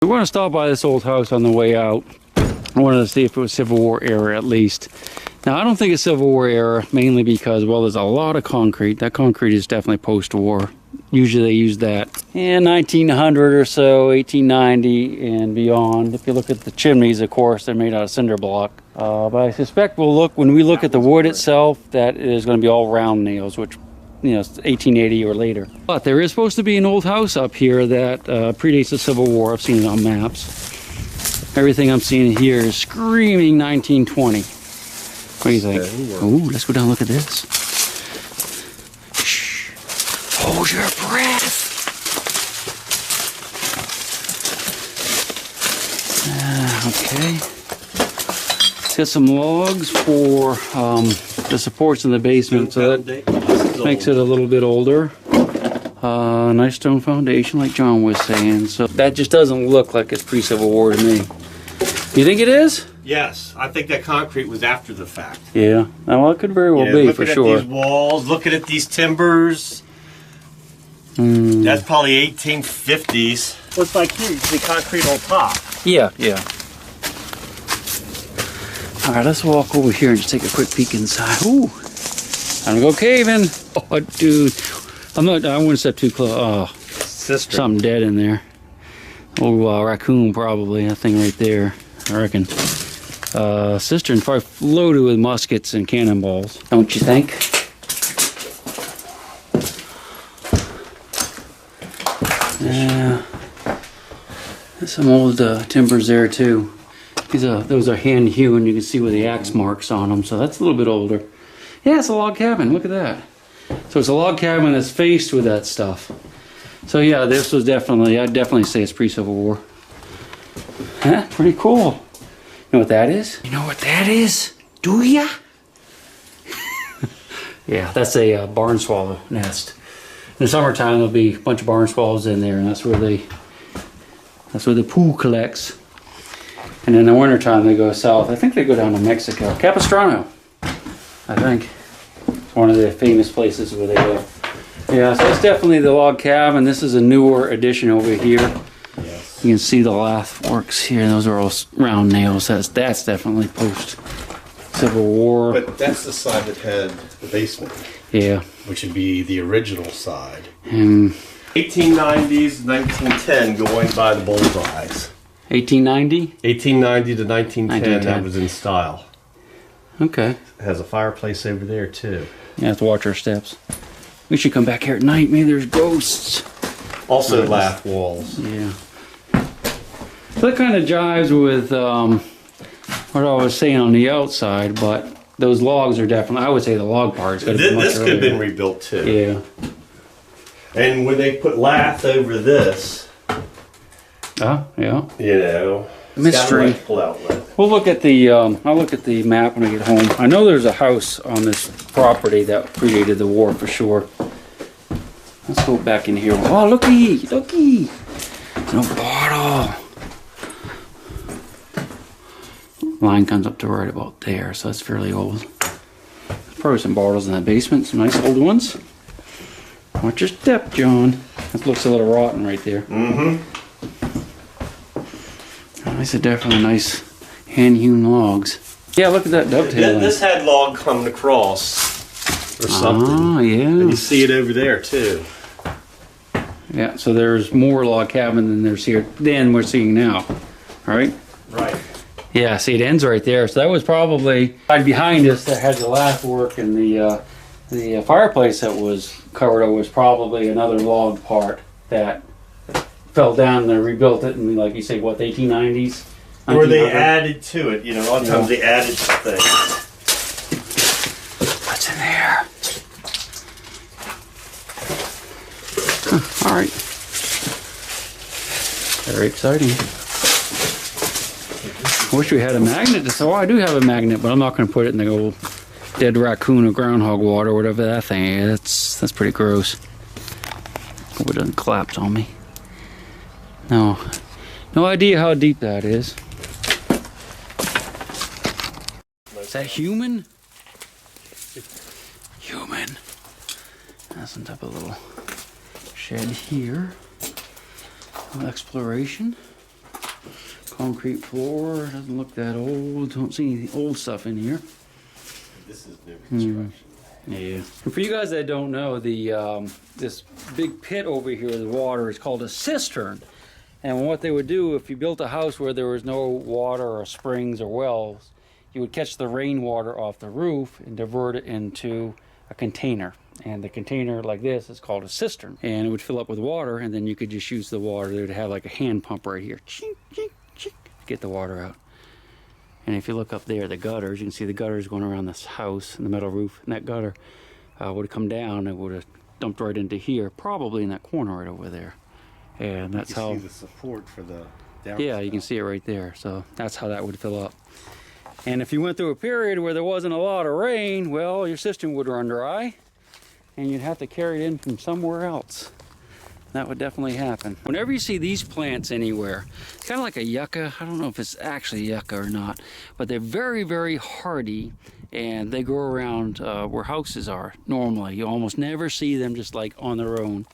We're going to stop by this old house on the way out. I wanted to see if it was Civil War era at least. Now, I don't think it's Civil War era, mainly because, well, there's a lot of concrete. That concrete is definitely post-war. Usually they use that in 1900 or so, 1890 and beyond. If you look at the chimneys, of course, they're made out of cinder block. But I suspect when we look at the wood itself, that is going to be all round nails, which, you know, 1880 or later. But there is supposed to be an old house up here that predates the Civil War. I've seen it on maps. Everything I'm seeing here is screaming 1920. What do you think? Ooh, let's go down and look at this. Shh. Hold your breath. Okay. It's got some logs for the supports in the basement, so that makes it a little bit older. Nice stone foundation, like John was saying. So that just doesn't look like it's pre-Civil War to me. You think it is? Yes, I think that concrete was after the fact. Yeah, well, it could very well be, for sure. Looking at these walls, looking at these timbers. That's probably 1850s. Looks like here, you see concrete on top. Yeah, yeah. All right, let's walk over here and just take a quick peek inside. Ooh, time to go caving. Oh, dude, I wouldn't step too close. Oh, Cistern. something dead in there. Oh, raccoon probably. That thing right there, I reckon. Cistern probably loaded with muskets and cannonballs, don't you think? Yeah, there's some old timbers there too. Those are hand hewn. You can see where the axe marks on them, so that's a little bit older. Yeah, it's a log cabin. Look at that. So it's a log cabin that's faced with that stuff. So yeah, this was definitely, I'd definitely say it's pre-Civil War. Huh? Pretty cool. You know what that is? You know what that is? Do ya? Yeah, that's a barn swallow nest. In the summertime, there'll be a bunch of barn swallows in there, and that's where the poo collects. And in the wintertime, they go south. I think they go down to Mexico. Capistrano, I think. It's one of the famous places where they go. Yeah, so it's definitely the log cabin. This is a newer addition over here. Yes. You can see the lath works here. Those are all round nails. That's definitely post Civil War. But that's the side that had the basement. Yeah. Which would be the original side. 1890s, 1910 going by the bullseyes. 1890? 1890 to 1910, that was in style. Okay. It has a fireplace over there too. You have to watch our steps. We should come back here at night. Maybe there's ghosts. Also lath walls. Yeah. So that kind of jives with what I was saying on the outside, but those logs are definitely, I would say the log part's got to be much This could have been rebuilt too. Yeah. And when they put lath over this, yeah. you know, mystery. We'll look at the, I'll look at the map when I get home. I know there's a house on this property that predated the war for sure. Let's go back in here. Oh, looky! No bottle. Line comes up to right about there, so that's fairly old. There's probably some bottles in the basement, some nice old ones. Watch your step, John. That looks a little rotten right there. These are definitely nice hand-hewn logs. Yeah, look at that dovetail. This had log coming across or something. Ah, yeah. And you see it over there too. Yeah, so there's more log cabin than we're seeing now. All right? Right. Yeah, see, it ends right there. So that was probably right behind us that had the lath work, and the fireplace that was covered over was probably another log part that fell down and they rebuilt it in, like you say, what, the 1890s? Or they added to it, you know, a lot of times they added to things. What's in there? Huh, all right. Very exciting. I wish we had a magnet. Oh, I do have a magnet, but I'm not going to put it in the old dead raccoon or groundhog water or whatever that thing is. That's pretty gross. Hope it doesn't collapse on me. No idea how deep that is. Is that human? Human. That's some type of little shed here. Exploration. Concrete floor, doesn't look that old. Don't see any old stuff in here. This is new construction. Yeah. And for you guys that don't know, this big pit over here with water is called a cistern. And what they would do if you built a house where there was no water or springs or wells, you would catch the rainwater off the roof and divert it into a container. And the container like this is called a cistern. And it would fill up with water, and then you could just use the water. They would have like a hand pump right here. Chink, chink, chink, get the water out. And if you look up there, the gutters, you can see the gutters going around this house and the metal roof. And that gutter would have come down and would have dumped right into here, probably in that corner right over there. And that's how. You see the support for the downspout. Yeah, you can see it right there. So that's how that would fill up. And if you went through a period where there wasn't a lot of rain, well, your cistern would run dry, and you'd have to carry it in from somewhere else. That would definitely happen. Whenever you see these plants anywhere, it's kind of like a yucca. I don't know if it's actually yucca or not, but they're very, very hardy, and they grow around where houses are normally. You almost never see them just like on their own.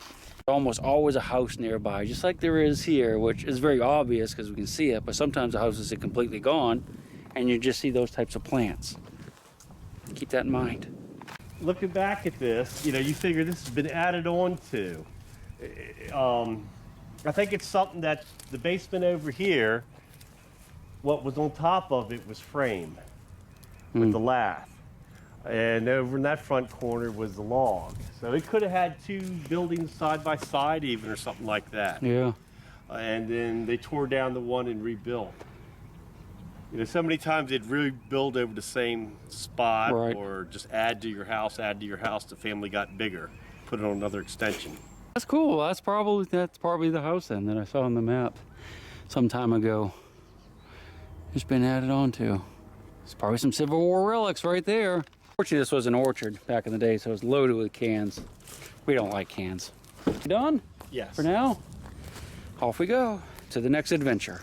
Almost always a house nearby, just like there is here, which is very obvious because we can see it, but sometimes the houses are completely gone, and you just see those types of plants. Keep that in mind. Looking back at this, you know, you figure this has been added on to. I think it's something that the basement over here, what was on top of it was frame with the lath. And over in that front corner was the log. So it could have had two buildings side by side even or something like that. Yeah. And then they tore down the one and rebuilt. You know, so many times they'd rebuild over the same spot, right, or just add to your house, the family got bigger, put it on another extension. That's cool. That's probably the house then that I saw on the map some time ago. It's been added on to. It's probably some Civil War relics right there. Fortunately, this was an orchard back in the day, so it was loaded with cans. We don't like cans. You done? Yes. For now, off we go to the next adventure.